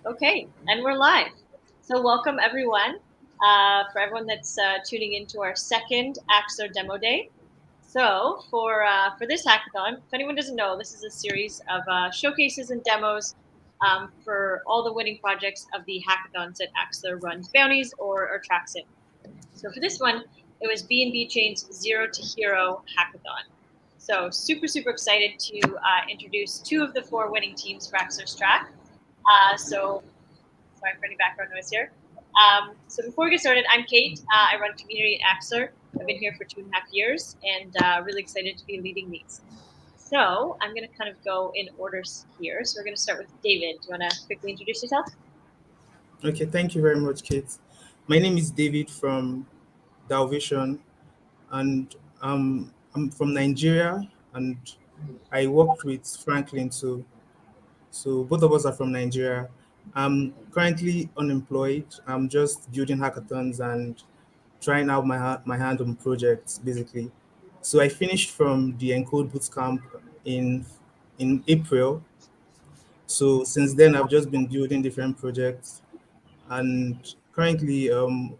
Okay, and we're live. So welcome everyone. For everyone that's tuning into our second Axelar demo day. So for this hackathon, if anyone doesn't know, this is a series of showcases and demos for all the winning projects of the hackathons that Axelar runs bounties or tracks in. So for this one, it was BNB Chain's Zero to Hero Hackathon. So super excited to introduce two of the four winning teams for Axelar's track. So sorry for any background noise here. So before we get started, I'm Kate. I run community at Axelar. I've been here for 2.5 years and really excited to be leading these. So I'm going to kind of go in order here. So we're going to start with David. Do you want to quickly introduce yourself? Okay, thank you very much, Kate. My name is David from Dalvision, and I'm from Nigeria, and I worked with Franklin too. So both of us are from Nigeria. I'm currently unemployed. I'm just building hackathons and trying out my hand on projects, basically. So I finished from the Encode Bootcamp in in April. So since then, I've just been building different projects. And currently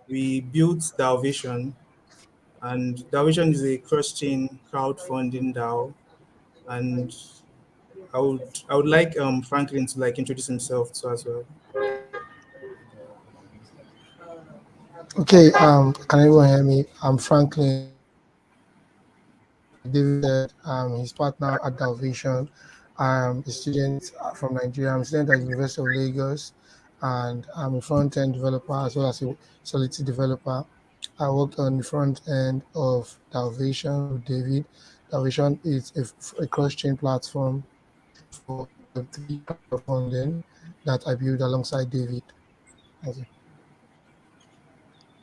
we built Dalvision, and Dalvision is a cross-chain crowdfunding DAO. And I would like Franklin to like introduce himself too as well. Okay, can everyone hear me? I'm Franklin. Like David said, I'm his partner at Dalvision. I'm a student from Nigeria. I'm a student at the University of Lagos, and I'm a front-end developer as well as a Solidity developer. I worked on the front end of Dalvision with David. Dalvision is a cross-chain platform for Web3 crowdfunding that I built alongside David. Thank you.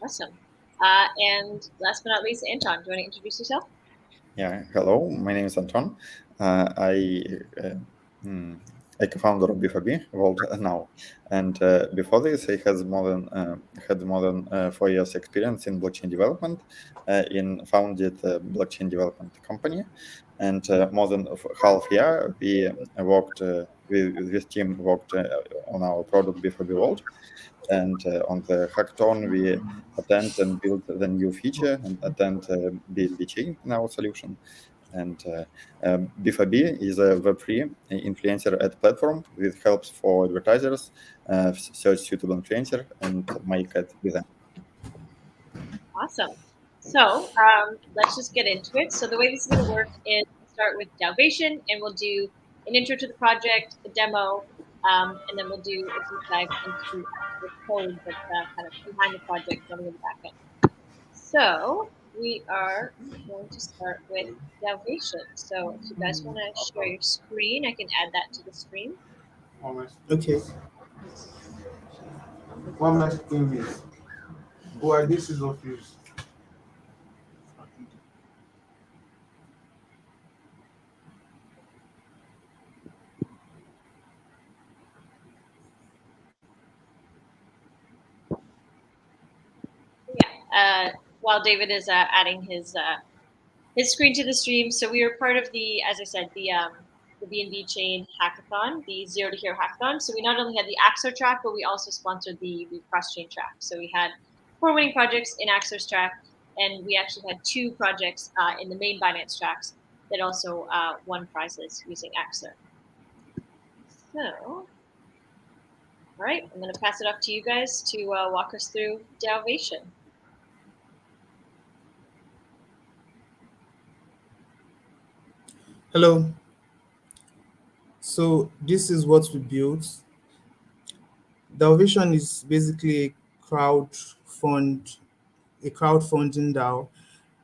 Awesome. And last but not least, Anton, do you want to introduce yourself? Yeah, hello. My name is Anton. I mm, a co-founder of BFB World now, and before this, I had more than 4 years experience in blockchain development. In founded a blockchain development company, and more than half year we worked with this team worked on our product BFB World, and on the hackathon we attend and build the new feature and attend BNB chain in our solution. And B4B is a Web3 influencer ad platform with helps for advertisers search suitable influencer and make it with them. Awesome. So let's just get into it. So the way this is going to work is we'll start with Dalvation, and we'll do an intro to the project, a demo, and then we'll do a deep dive into the code that's kind of behind the project running in the back end. So we are going to start with Dalvation. So if you guys want to share your screen, I can add that to the screen. Okay. One my thing is, boy, this is office. Yeah. While David is adding his screen to the stream. So we were part of the, as I said, the BNB chain hackathon, the Zero to Hero hackathon. So we not only had the Axelar track, but we also sponsored the cross chain track. So we had 4 winning projects in Axelar's track, and we actually had 2 projects in the main Binance tracks that also won prizes using Axelar. So, all right, I'm going to pass it off to you guys to walk us through Dalvation. Hello. So this is what we built. Dalvision is basically a crowdfunding DAO.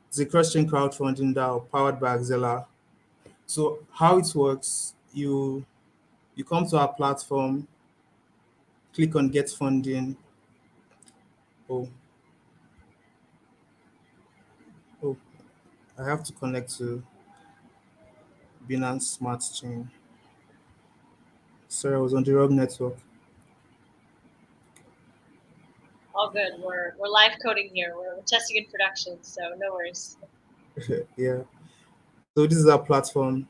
It's a cross-chain crowdfunding DAO powered by Axelar. So how it works, you come to our platform, click on get funding. Oh, oh, I have to connect to Binance Smart Chain. Sorry, I was on the wrong network. All good. We're live coding here. We're testing in production, so no worries. Yeah. So this is our platform.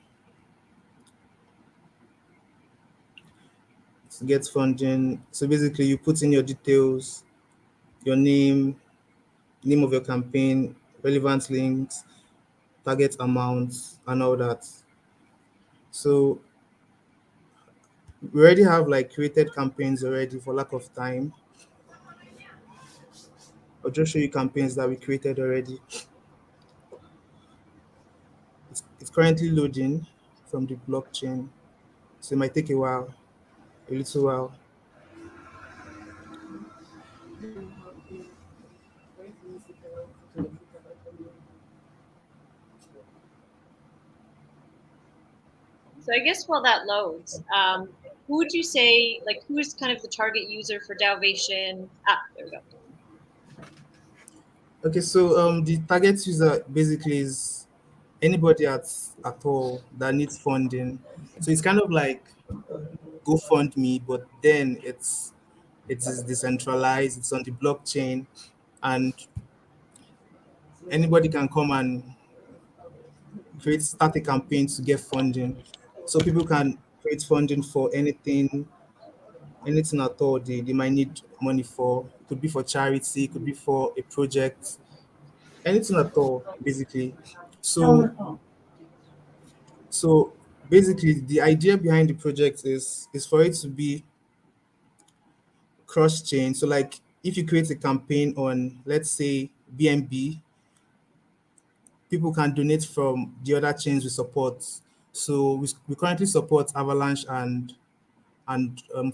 to get funding. So basically, you put in your details, your name of your campaign, relevant links, target amounts, and all that. So we already have like created campaigns already. For lack of time, I'll just show you campaigns that we created already. It's currently loading from the blockchain, so it might take a little while. So I guess while that loads, who would you say, like, who is kind of the target user for Dalvation? There we go. Okay, so the target user basically is anybody at all that needs funding. So it's kind of like GoFundMe, but then it is decentralized. It's on the blockchain, and anybody can come and start a campaign to get funding. So people can create funding for anything at all they might need money for. It could be for charity, it could be for a project, anything at all, basically. So so basically the idea behind the project is for it to be cross chain. So like if you create a campaign on, let's say, BNB, people can donate from the other chains we support. So we currently support Avalanche and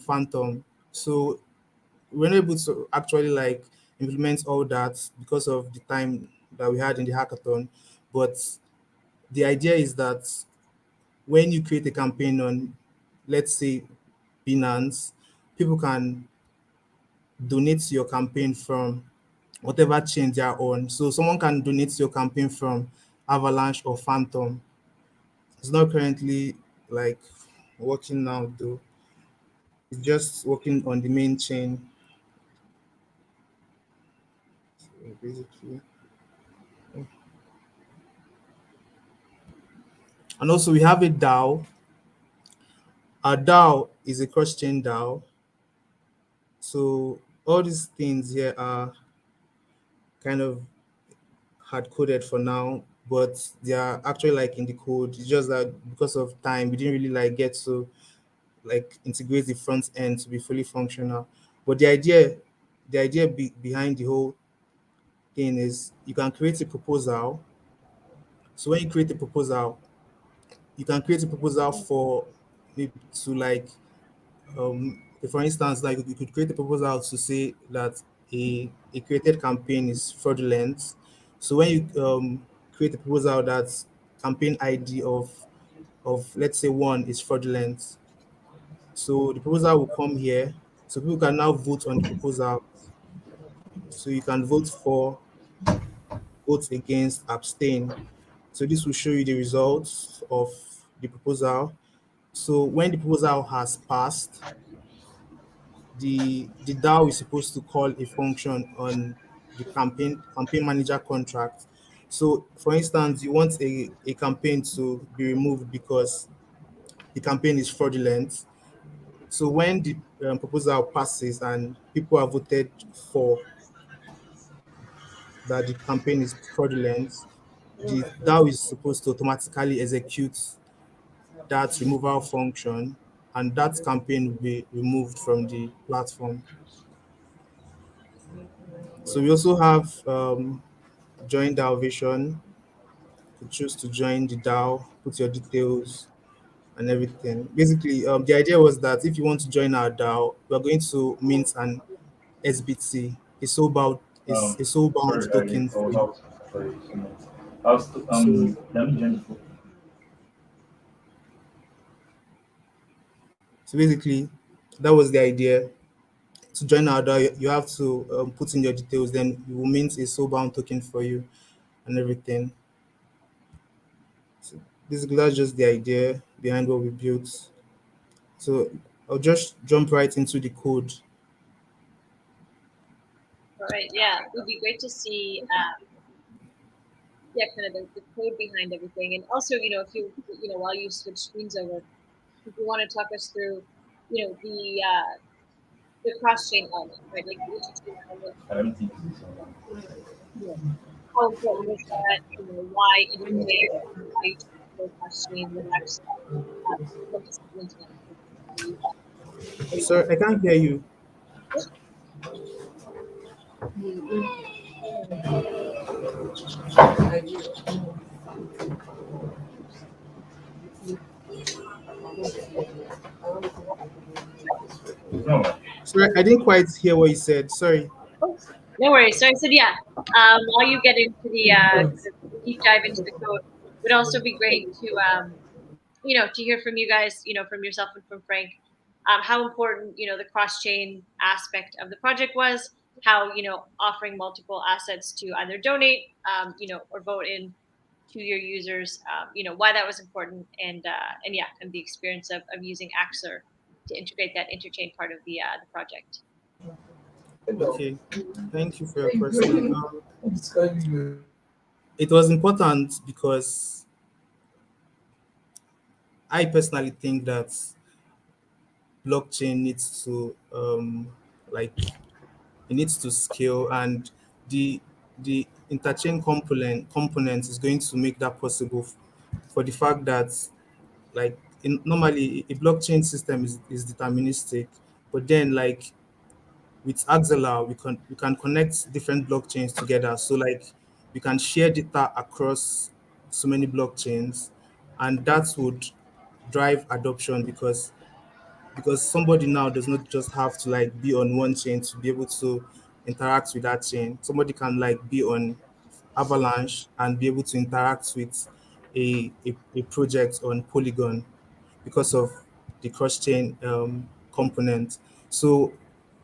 Phantom. So we we're able to actually like implement all that because of the time that we had in the hackathon. But the idea is that when you create a campaign on, let's say, Binance, people can donate to your campaign from whatever chain they are on. So someone can donate to your campaign from Avalanche or Phantom. It's not currently like working now though. It's just working on the main chain, basically. And also we have a DAO. Our DAO is a cross-chain DAO. So all these things here are kind of hard coded for now, but they are actually like in the code. It's just that because of time, we didn't really like get to like integrate the front end to be fully functional. But the idea behind the whole thing is you can create a proposal. So when you create a proposal, you can create a proposal for maybe to like for instance, like you could create a proposal to say that a created campaign is fraudulent. So when you create a proposal that campaign ID of let's say one is fraudulent, so the proposal will come here. So people can now vote on the proposal. So you can vote for, vote against, abstain. So this will show you the results of the proposal. So when the proposal has passed, the DAO is supposed to call a function on the campaign manager contract. So for instance, you want a campaign to be removed because the campaign is fraudulent. So when the proposal passes and people have voted for that the campaign is fraudulent, the DAO is supposed to automatically execute that removal function, and that campaign will be removed from the platform. So we also have join DAO Vision. You choose to join the DAO, put your details and everything. Basically, the idea was that if you want to join our DAO, we're going to mint an SBT, a soulbound Sorry, token I for was you. out. Sorry, someone. I was So let me join the phone. so basically, that was the idea. To join our DAO, you have to put in your details. Then we will mint a soulbound token for you and everything. So basically, that's just the idea behind what we built. So I'll just jump right into the code. All right, yeah, it would be great to see, yeah, kind of the code behind everything, and also, if you, while you switch screens over, if you want to talk us through, the cross chain element, right? Like the interchain element. I don't think it's You know, how important is that? Why interchain? Why you choose to go cross chain with Axelar? What does it mean to them? Sorry, I can't hear you. no. Sorry, I didn't quite hear what you said. Sorry. No worries. So I said, yeah. While you get into the deep dive into the code, it would also be great to to hear from you guys, from yourself and from Frank, how important the cross chain aspect of the project was, how offering multiple assets to either donate, or vote in to your users, why that was important, and yeah, and the experience of using Axelar to integrate that interchain part of the project. Okay, thank you for your question. It was important because I personally think that blockchain needs to like it needs to scale, and the the interchain component is going to make that possible for the fact that normally a blockchain system is deterministic, but then like with Axelar, we can connect different blockchains together. So like we can share data across so many blockchains, and that would drive adoption because somebody now does not just have to like be on one chain to be able to interact with that chain. Somebody can like be on Avalanche and be able to interact with a project on Polygon because of the cross-chain component. So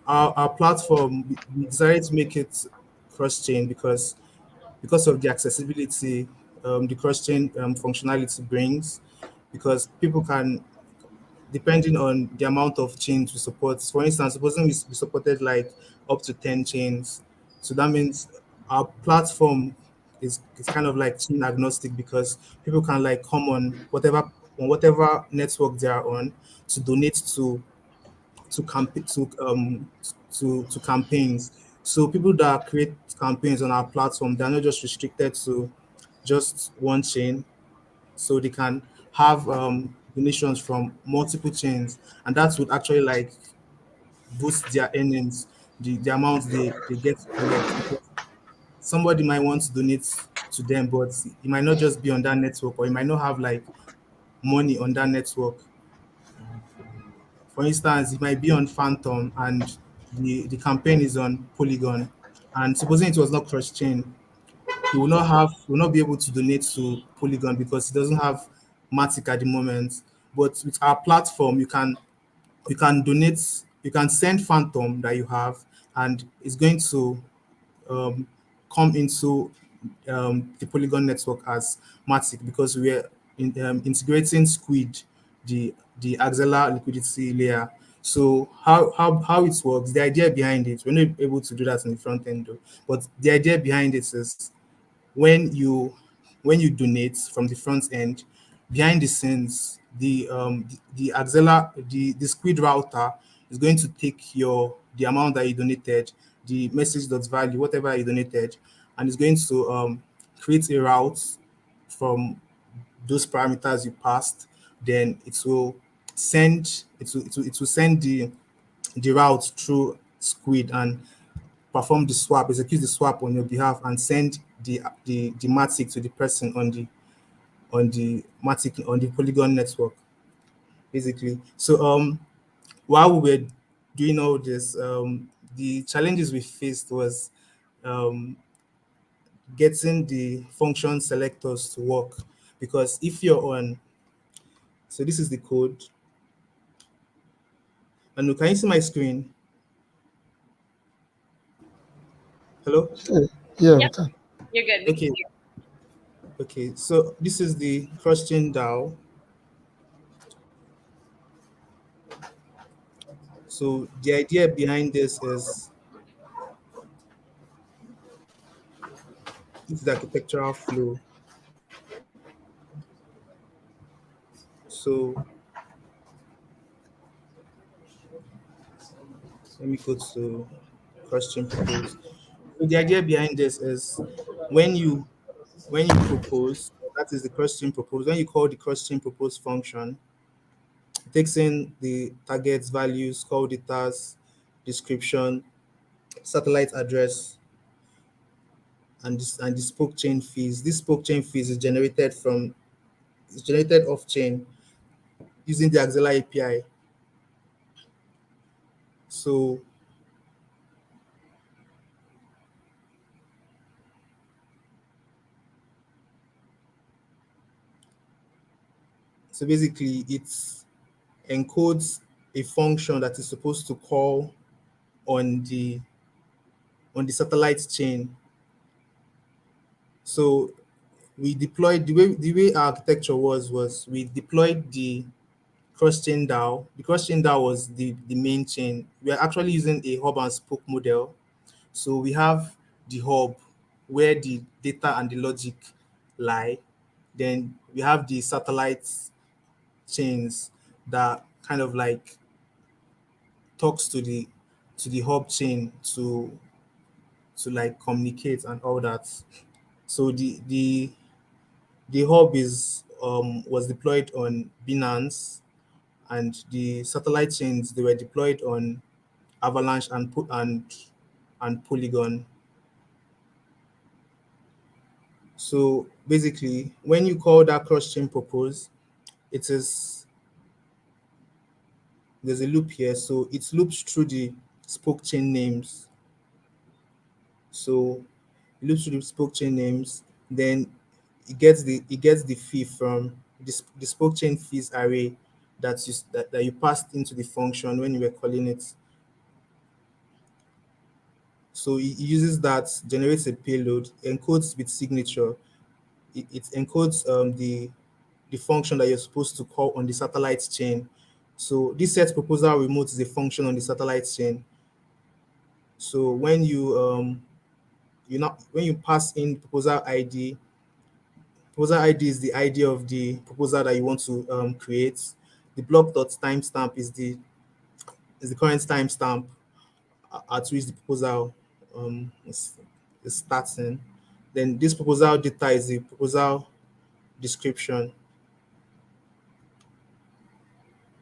our platform, we decided to make it cross-chain because of the accessibility the cross-chain functionality brings, because people can, depending on the amount of chains we support. For instance, supposing we supported like up to 10 chains. So that means our platform is kind of like chain agnostic, because people can like come on whatever network they are on to donate to campaigns. So people that create campaigns on our platform, they're not just restricted to just one chain, so they can have donations from multiple chains, and that would actually like boost their earnings, the amount they get to collect, because somebody might want to donate to them, but it might not just be on that network, or it might not have like money on that network. For instance, it might be on Phantom and the campaign is on Polygon, and supposing it was not cross chain, he will not be able to donate to Polygon because he doesn't have Matic at the moment. But with our platform, you can donate, you can send Phantom that you have, and it's going to um, come into the Polygon network as Matic, because we're integrating Squid, the Axelar liquidity layer. So how it works, the idea behind it, we're not able to do that in the front end though, but the idea behind it is when you donate from the front end, behind the scenes, the Axelar, the Squid router is going to take the amount that you donated, the message dot value, whatever you donated, and it's going to create a route from those parameters you passed. Then it will send the route through Squid and perform the swap, execute the swap on your behalf, and send the Matic to the person on the Polygon network, basically. So while we were doing all this, the challenges we faced was um, getting the function selectors to work, because if you're on, so this is the code, and can you see my screen? Hello. Yeah, we Yep, can. you're good. We can Okay. hear. Okay, so this is the cross-chain DAO. So the idea behind this is the architectural flow. So let me go to question propose. So the idea behind this is when you when you propose, that is the question propose. When you call the question propose function, it takes in the targets, values, call data, description, satellite address, and the spoke chain fees. This spoke chain fees is generated off chain using the Axelar API. So basically it encodes a function that is supposed to call on the satellite chain. So we deployed the way our architecture was we deployed the cross chain DAO. The cross chain DAO was the main chain. We are actually using a hub and spoke model. So we have the hub where the data and the logic lie. Then we have the satellite chains that kind of like talks to the hub chain to like communicate and all that. So the hub is was deployed on Binance, and the satellite chains they were deployed on Avalanche and Polygon. So basically, when you call that cross chain propose, it is there's a loop here, so it loops through the spoke chain names. So it loops through the spoke chain names, then it gets the fee from the spoke chain fees array that you passed into the function when you were calling it. So it uses that, generates a payload, encodes with signature. It encodes the function that you're supposed to call on the satellite chain. So this set proposal remote is a function on the satellite chain. So when you pass in proposal ID is the ID of the proposal that you want to create. The block dot timestamp is the current timestamp at which the proposal is starting. Then this proposal data is the proposal description.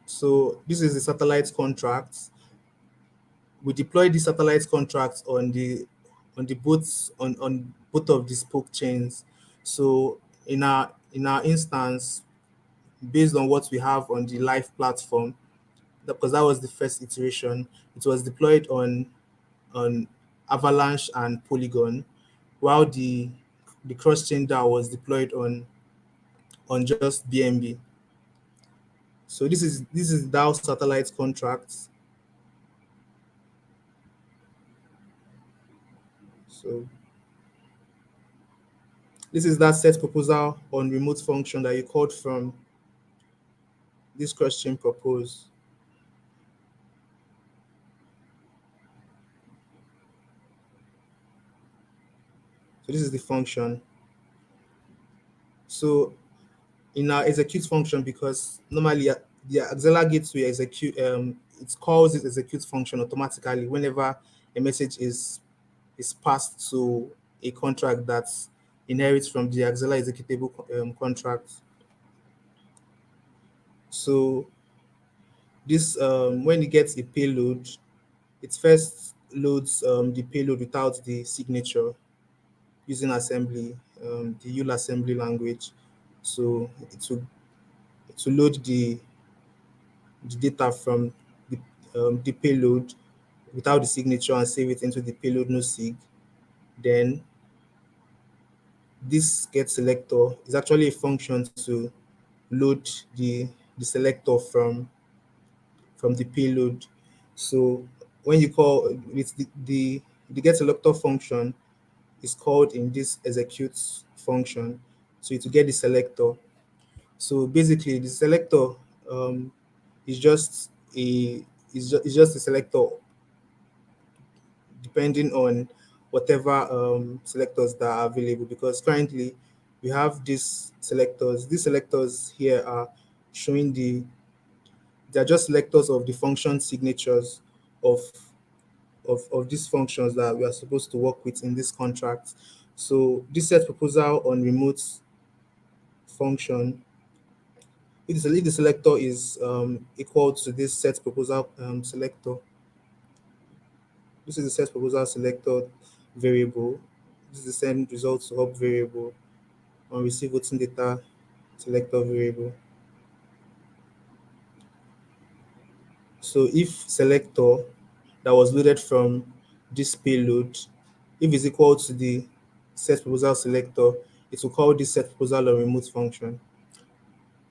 So this is the satellite contract. We deploy the satellite contract on both of the spoke chains. So in our instance, based on what we have on the live platform, because that was the first iteration, it was deployed on Avalanche and Polygon, while the cross chain DAO was deployed on just BNB. So this is DAO satellite contracts. So this is that set proposal on remote function that you called from this question propose. So this is the function. So in our execute function, because normally the Axelar gateway execute it calls this execute function automatically whenever a message is passed to a contract that inherits from the Axelar executable contract. So this when it gets a payload, it first loads the payload without the signature using assembly, the UL assembly language. So it will load the data from the payload without the signature and save it into the payload no sig. Then this get selector is actually a function to load the selector from the payload. So when you call with the get selector function is called in this execute function. So to get the selector. So basically the selector um, is just is just a selector depending on whatever selectors that are available, because currently we have these selectors. These selectors here are showing they're just selectors of the function signatures of of these functions that we are supposed to work with in this contract. So this set proposal on remote function, if the selector is equal to this set proposal selector, this is the set proposal selector variable. This is the send results to hub variable on receive voting data selector variable. So if selector that was loaded from this payload, if it's equal to the set proposal selector, it will call this set proposal on remote function.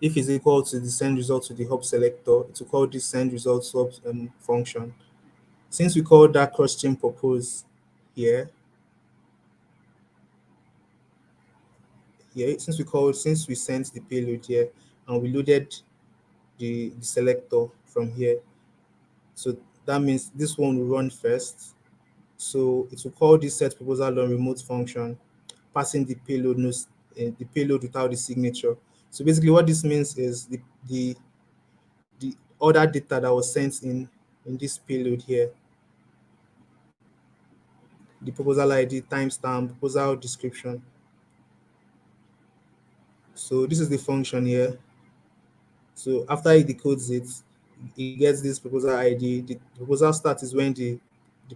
If it's equal to the send result to the hub selector, it will call this send result to hub function. Since we call that cross chain propose here, since we sent the payload here and we loaded the selector from here, so that means this one will run first. So it will call this set proposal on remote function, passing the payload without the signature. So basically, what this means is the other data that was sent in this payload here, the proposal ID, timestamp, proposal description. So this is the function here. So after it decodes it, it gets this proposal ID. The proposal start is when the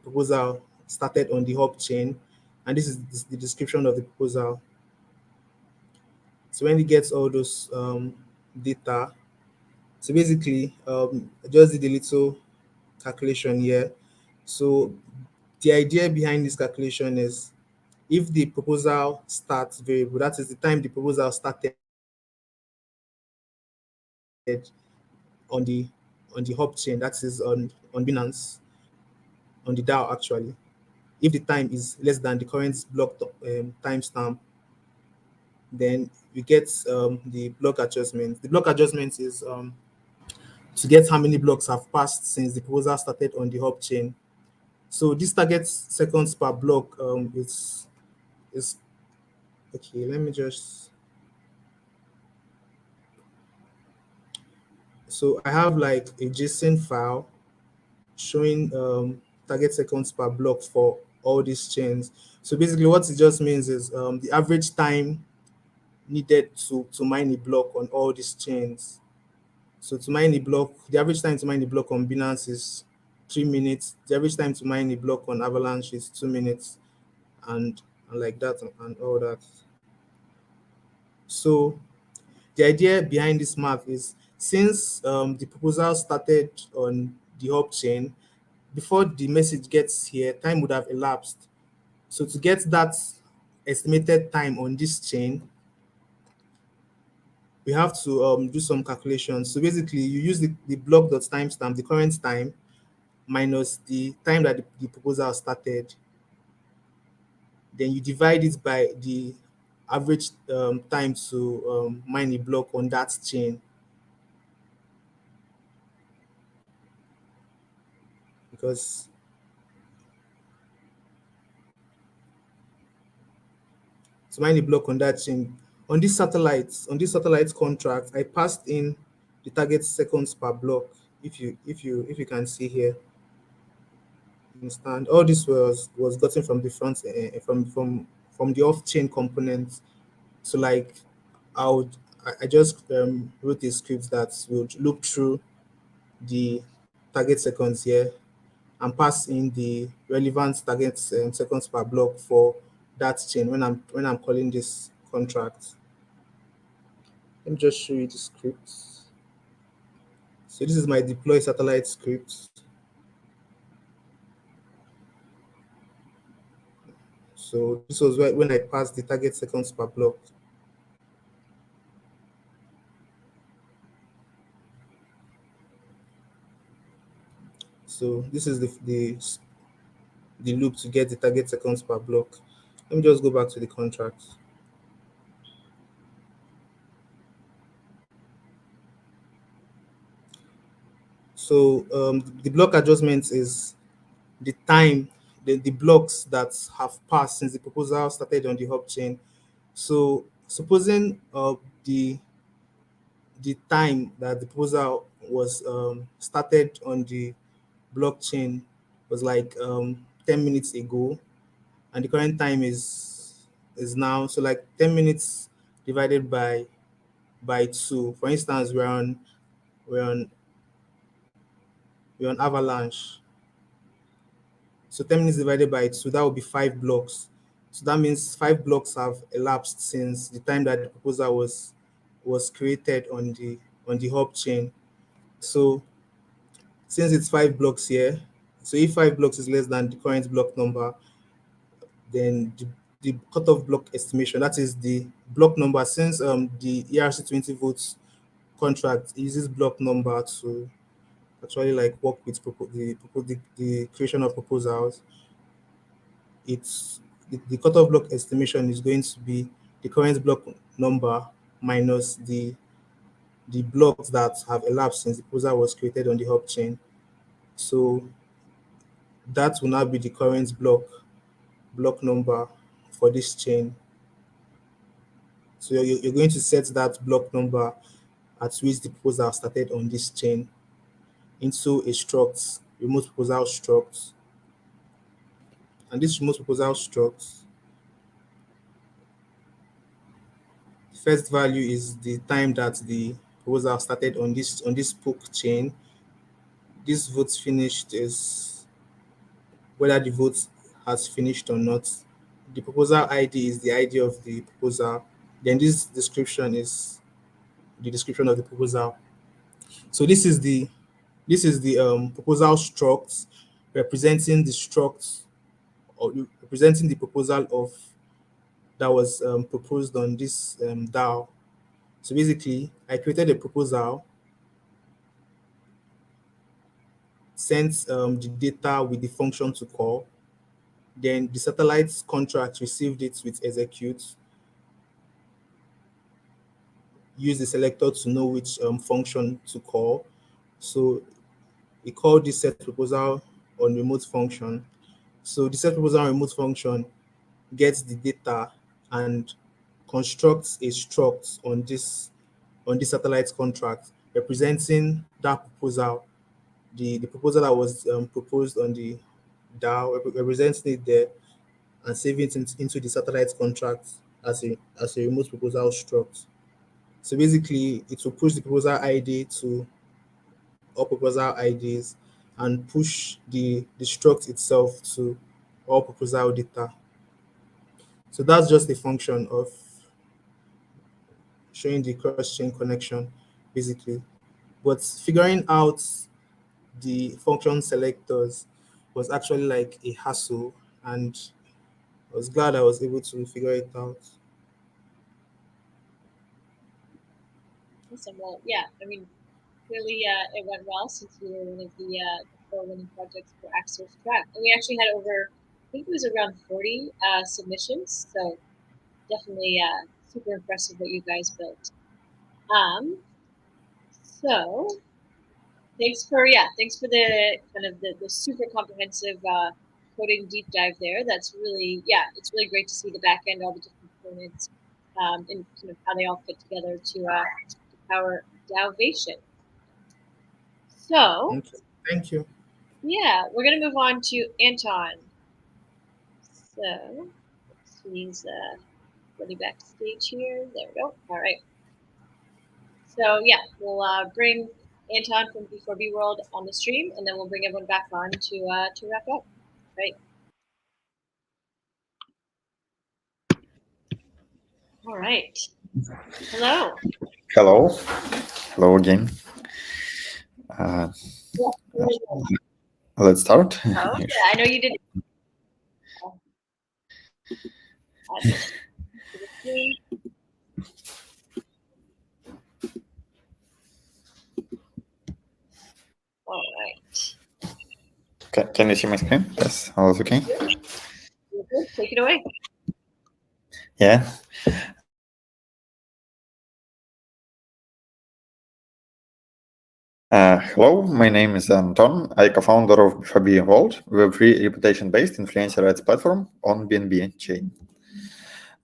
proposal started on the hop chain, and this is the description of the proposal. So when it gets all those data, so basically, I just did a little calculation here. So the idea behind this calculation is if the proposal start variable, that is the time the proposal started on the hop chain, that is on Binance, on the DAO actually. If the time is less than the current block timestamp, then we get the block adjustment. The block adjustment is to get how many blocks have passed since the proposal started on the hop chain. So this target seconds per block is okay. Let me just, so I have like a JSON file showing target seconds per block for all these chains. So basically what it just means is the average time needed to mine a block on all these chains. So to mine a block, the average time to mine a block on Binance is 3 minutes. The average time to mine a block on Avalanche is 2 minutes, and like that and all that. So the idea behind this math is since the proposal started on the hop chain, before the message gets here, time would have elapsed. So to get that estimated time on this chain, we have to do some calculations. So basically, you use the block.timestamp, the current time, minus the time that the proposal started. Then you divide it by the average time to mine a block on that chain. Because to mine a block on that chain, on this satellite contract, I passed in the target seconds per block. If you can see here, understand all this was gotten from the front from the off-chain component. So like I just wrote a script that would look through the target seconds here and pass in the relevant target seconds per block for that chain when I'm calling this contract. Let me just show you the script. So this is my deploy satellite script. So this was when I passed the target seconds per block. So this is the loop to get the target seconds per block. Let me just go back to the contract. So the block adjustment is the time, the blocks that have passed since the proposal started on the hop chain. So supposing the time that the proposal was started on the blockchain was like 10 minutes ago, and the current time is now. So like 10 minutes divided by 2. For instance, we're on we're on Avalanche. So 10 minutes divided by 2, that would be 5 blocks. So that means 5 blocks have elapsed since the time that the proposal was created on the hub chain. So since it's 5 blocks here, so if 5 blocks is less than the current block number, then the cutoff block estimation, that is the block number, since the ERC20 votes contract uses block number to actually like work with the creation of proposals. It's the cutoff block estimation is going to be the current block number minus the blocks that have elapsed since the proposal was created on the hub chain. So that will now be the current block number for this chain. So you're going to set that block number at which the proposal started on this chain into a struct, remote proposal struct. And this remote proposal struct, first value is the time that the proposal started on this spoke chain. This vote finished is whether the vote has finished or not. The proposal ID is the ID of the proposal. Then this description is the description of the proposal. So this is the proposal struct representing the struct or representing the proposal of that was proposed on this DAO. So basically, I created a proposal, sent the data with the function to call, then the satellite contract received it with execute, use the selector to know which function to call. So we called this set proposal on remote function. So the set proposal on remote function gets the data and constructs a struct on this satellite contract representing that proposal, the proposal that was proposed on the DAO, representing it there and saving it into the satellite contract as a remote proposal struct. So basically, it will push the proposal ID to all proposal IDs and push the struct itself to all proposal data. So that's just a function of showing the cross-chain connection, basically. But figuring out the function selectors was actually like a hassle, and I was glad I was able to figure it out. Awesome. Well, yeah, I mean, clearly it went well since you were one of the 4 winning projects for Axelar's track. And we actually had over, I think it was around 40 submissions. So definitely super impressive what you guys built. So thanks for the kind of the super comprehensive coding deep dive there. That's really, it's really great to see the back end, all the different components, and kind of how they all fit together to power Dalvation. So Okay. Thank you. yeah, we're gonna move on to Anton. So he's running backstage here. There we go. All right. So yeah, we'll bring Anton from B4B World on the stream, and then we'll bring everyone back on to wrap up. Right. All right. Hello. Hello. Hello again. Let's start. Oh, yeah, I know you did. All right. Can you see my screen? Yes, all is okay. Take it away. Yeah. Hello, my name is Anton. I'm co-founder of BNB World, Web3 reputation-based influencer ads platform on BNB chain.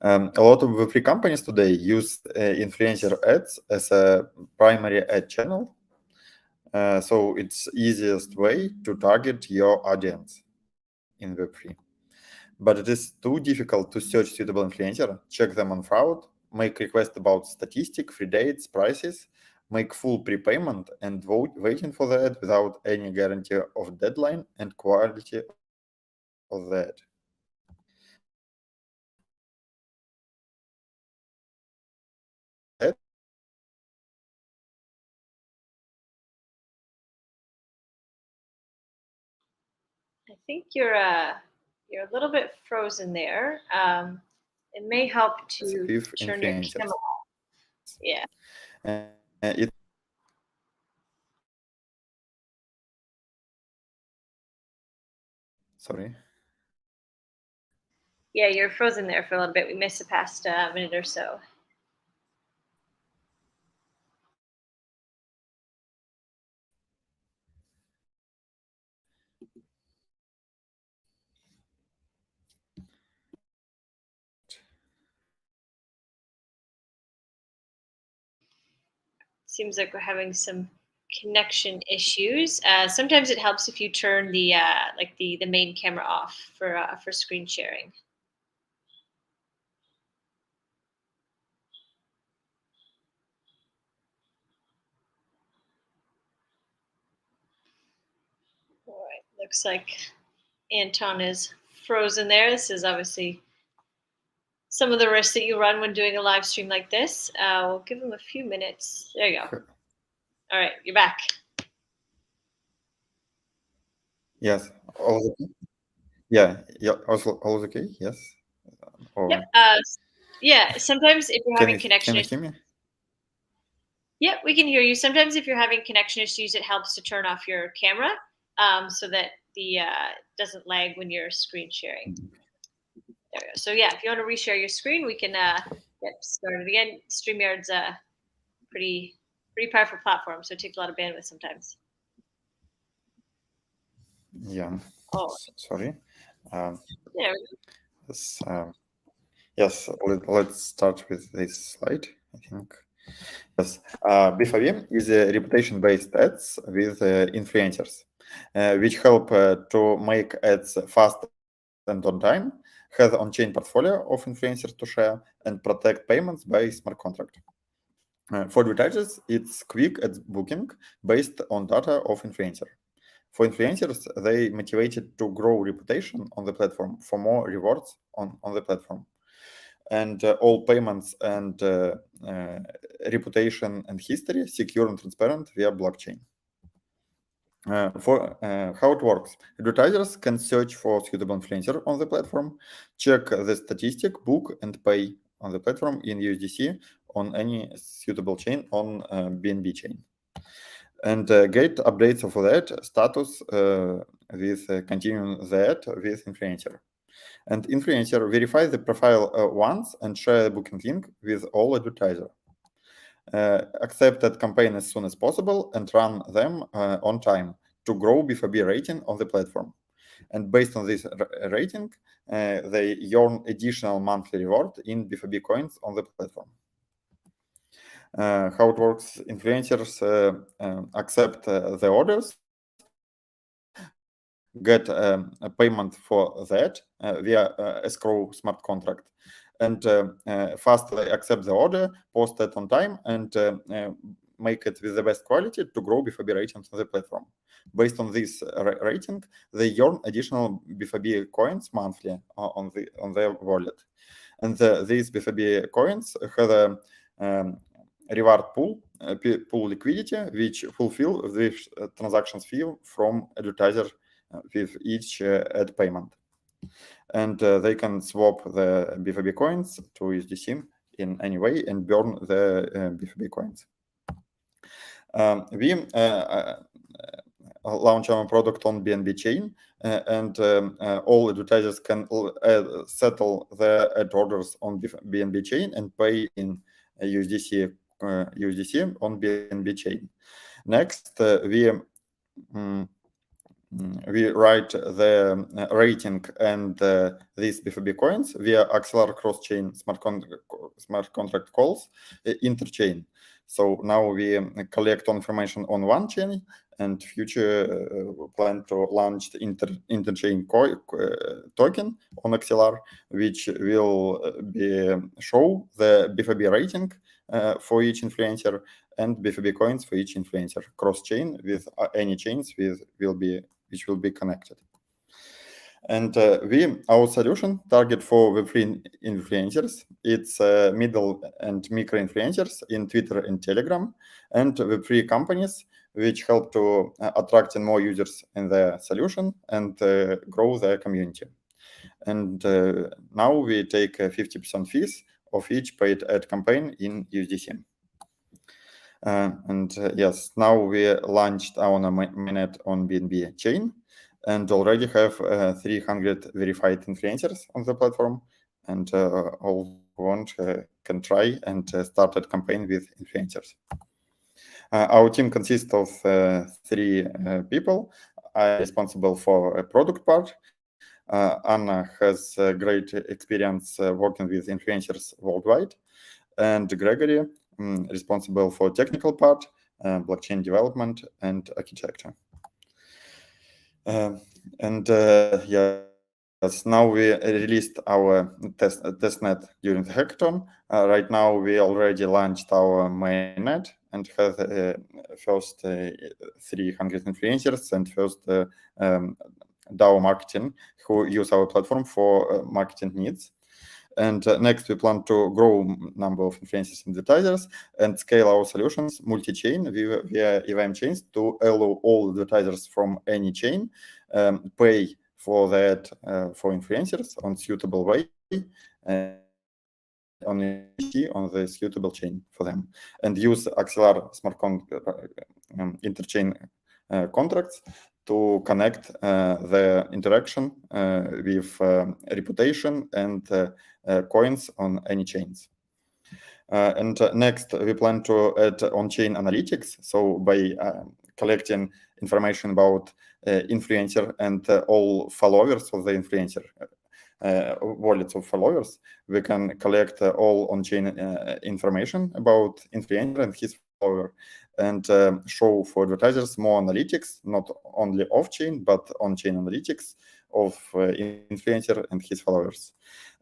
A lot of Web3 companies today use influencer ads as a primary ad channel So it's easiest way to target your audience in Web3. But it is too difficult to search suitable influencer, check them on fraud, make requests about statistic, free dates, prices, make full prepayment, and waiting for the ad without any guarantee of deadline and quality of the ad. I think you're a little bit frozen there. It may help to With turn your influencers. camera off. Yeah. It sorry. Yeah, you're frozen there for a little bit. We missed the past minute or so. Seems like we're having some connection issues. Sometimes it helps if you turn the the main camera off for screen sharing. All right, looks like Anton is frozen there. This is obviously some of the risks that you run when doing a live stream like this. We'll give him a few minutes. There you go. All right, you're back. Yes. All okay? Yeah. All okay? Yes. Or Yep. Yeah. Sometimes if you're having connection can you issues, hear me? yeah, we can hear you. Sometimes if you're having connection issues, it helps to turn off your camera so that the doesn't lag when you're screen sharing. There we go. So yeah, if you want to reshare your screen, we can get started again. StreamYard's a pretty powerful platform, so it takes a lot of bandwidth sometimes. Yeah. Oh, Sorry. there we go. Yes. Yes. Let's start with this slide. I think. Yes. B2B is a reputation-based ads with influencers, which help to make ads fast and on time, has on-chain portfolio of influencers to share, and protect payments by smart contract. For advertisers, it's quick ad booking based on data of influencer. For influencers, they motivated to grow reputation on the platform for more rewards on the platform. And all payments and reputation and history secure and transparent via blockchain. For how it works, advertisers can search for suitable influencer on the platform, check the statistic, book, and pay on the platform in USDC on any suitable chain on BNB chain, and get updates of that status with continuing that with influencer. And influencer verify the profile once and share the booking link with all advertiser. Accept that campaign as soon as possible and run them on time to grow B2B rating on the platform. And based on this rating, they earn additional monthly reward in B2B coins on the platform. How it works, influencers accept the orders, get a payment for that via escrow smart contract, and fast they accept the order, post it on time, and make it with the best quality to grow B2B ratings on the platform. Based on this rating, they earn additional B2B coins monthly on their wallet, and these B2B coins have a reward pool liquidity, which fulfill this transactions fee from advertiser with each ad payment. And they can swap the B2B coins to USDC in any way and burn the B2B coins. We launch our product on BNB chain, and all advertisers can settle their ad orders on BNB chain and pay in USDC on BNB chain. Next, we write the rating and these B2B coins via Axelar cross-chain smart contract calls interchain. So now we collect information on one chain and future plan to launch the interchain token on Axelar, which will show the BFB rating for each influencer and BFB coins for each influencer cross-chain with any chains which will be connected. And our solution target for Web3 influencers. It's middle and micro influencers in Twitter and Telegram, and Web3 companies which help to attract more users in their solution and grow their community. And now we take 50% fees of each paid ad campaign in USDC. Yes, now we launched our mainnet on BNB chain and already have 300 verified influencers on the platform, and all who want can try and start a campaign with influencers. Our team consists of 3 people. I'm responsible for a product part. Anna has great experience working with influencers worldwide, and Gregory responsible for technical part, blockchain development, and architecture. Yes, now we released our testnet during the hackathon. Right now we already launched our mainnet and have first 300 influencers and first DAO marketing who use our platform for marketing needs. And next, we plan to grow number of influencers and advertisers and scale our solutions multi-chain via EVM chains to allow all advertisers from any chain pay for that for influencers on suitable way on the suitable chain for them, and use Axelar smart interchain contracts to connect the interaction with reputation and coins on any chains. And next, we plan to add on-chain analytics. So by collecting information about influencer and all followers of the influencer, wallets of followers, we can collect all on-chain information about influencer and his follower, and show for advertisers more analytics, not only off-chain, but on-chain analytics of influencer and his followers.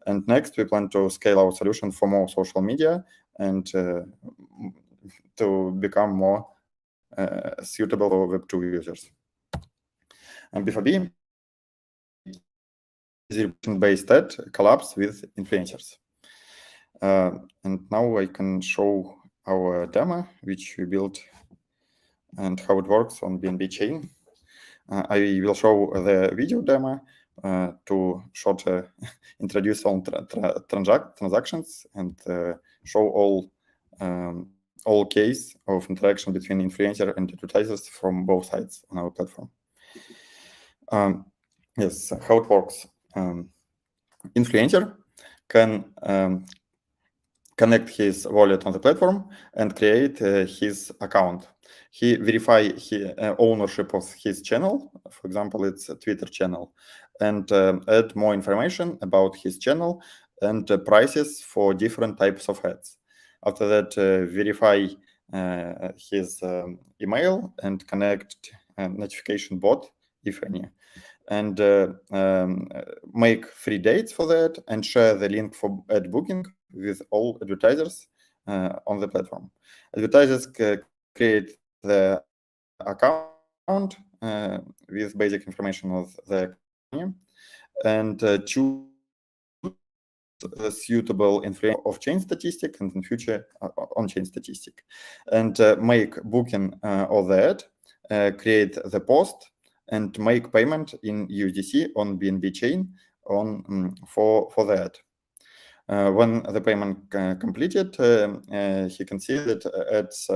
And next, we plan to scale our solution for more social media and to become more suitable for Web2 users. And BFB is based at collabs with influencers. And now I can show our demo, which we built, and how it works on BNB chain. I will show the video demo to introduce all transactions and show all case of interaction between influencer and advertisers from both sides on our platform. Yes, how it works. Influencer can connect his wallet on the platform and create his account. He verify ownership of his channel. For example, it's a Twitter channel, and add more information about his channel and prices for different types of ads. After that, verify his email and connect a notification bot, if any, and make free dates for that and share the link for ad booking with all advertisers on the platform. Advertisers create the account with basic information of the company and choose the suitable influence of chain statistic and in future on-chain statistic, and make booking of that, create the post, and make payment in USDC on BNB chain for that. When the payment completed, he can see that it's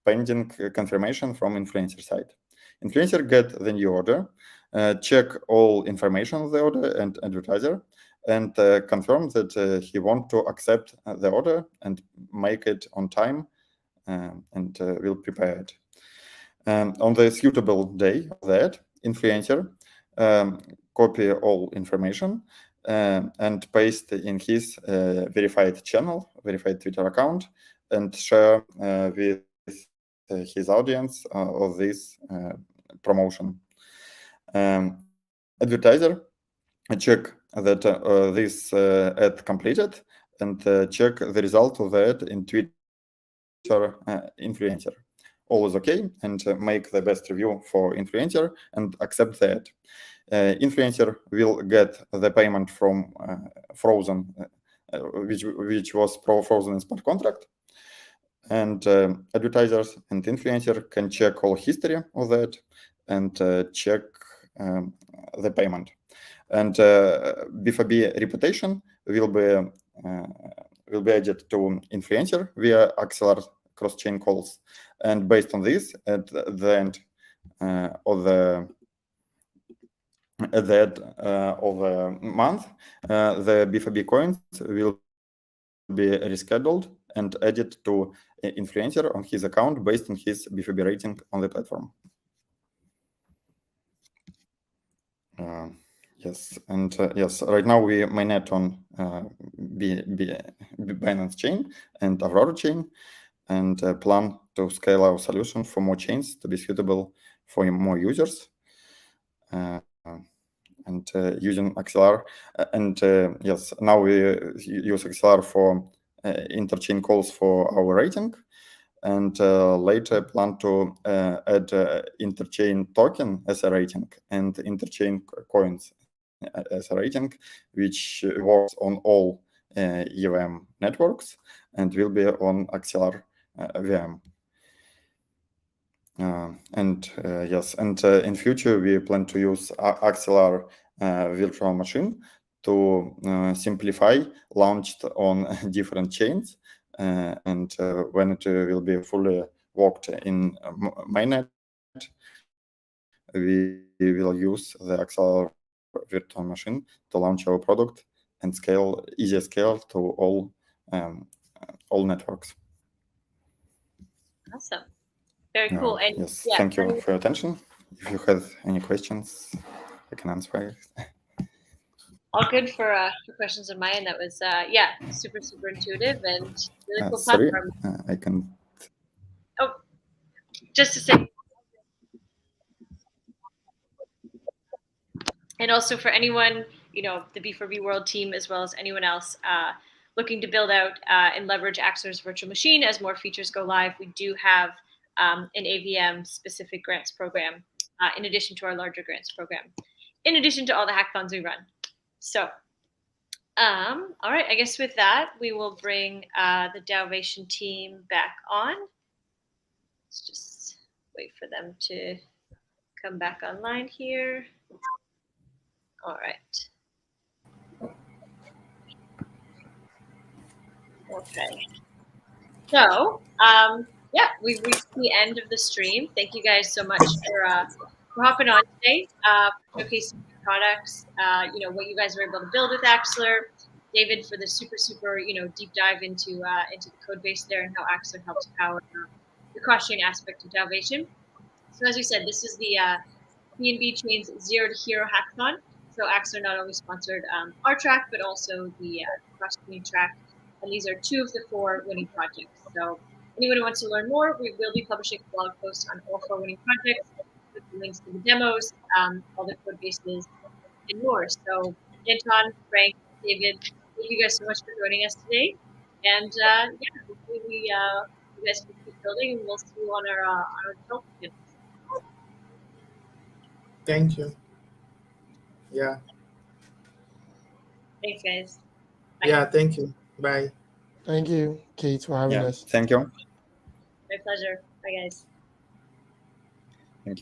pending confirmation from influencer side. Influencer get the new order, check all information of the order and advertiser, and confirm that he want to accept the order and make it on time, and will prepare it. On the suitable day of that, influencer copy all information and paste in his verified channel, verified Twitter account, and share with his audience of this promotion. Advertiser check that this ad completed and check the result of the ad in Twitter influencer. All is okay, and make the best review for influencer and accept the ad. Influencer will get the payment from frozen, which was frozen in smart contract, and advertisers and influencer can check all history of that and check the payment. And B4B reputation will be added to influencer via Axelar cross-chain calls, and based on this, at the end of the month, the B4B coins will be rescheduled and added to influencer on his account based on his B4B rating on the platform. Yes, and yes, right now we mainnet on Binance chain and Aurora chain, and plan to scale our solution for more chains to be suitable for more users. And using Axelar, and yes, now we use Axelar for interchain calls for our rating, and later plan to add interchain token as a rating and interchain coins as a rating, which works on all EVM networks and will be on Axelar VM. And yes, and in future we plan to use Axelar virtual machine to simplify launched on different chains, and when it will be fully worked in mainnet, we will use the Axelar virtual machine to launch our product and scale easier scale to all networks. Awesome. Very cool. And yes, yeah, thank you for your attention. If you have any questions, I can answer. All good for questions on my end. That was yeah, super intuitive and really cool Sorry, platform. I can. Oh, just to say, and also for anyone, you know, the B4B World team as well as anyone else looking to build out and leverage Axelar's virtual machine as more features go live, we do have an AVM specific grants program in addition to our larger grants program, in addition to all the hackathons we run. So, all right, I guess with that, we will bring the Dalvation team back on. Let's just wait for them to come back online here. All right. Okay. So, yeah, we've reached the end of the stream. Thank you guys so much for hopping on today, showcasing your products, you know, what you guys were able to build with Axelar. David for the super, you know, deep dive into the code base there and how Axelar helps power the cross-chain aspect of Dalvation. So as we said, this is the BNB Chain's Zero to Hero Hackathon. So Axelar not only sponsored our track, but also the cross-chain track. And these are 2 of the 4 winning projects. So anyone who wants to learn more, we will be publishing a blog post on all 4 winning projects with the links to the demos, all the code bases, and more. So Anton, Frank, David, thank you guys so much for joining us today. And yeah, hopefully you guys can keep building, and we'll see you on our development. Thank you. Yeah. Thanks, guys. Bye. Yeah, thank you. Bye. Thank you, Kate, for having us. Thank you. My pleasure. Bye, guys.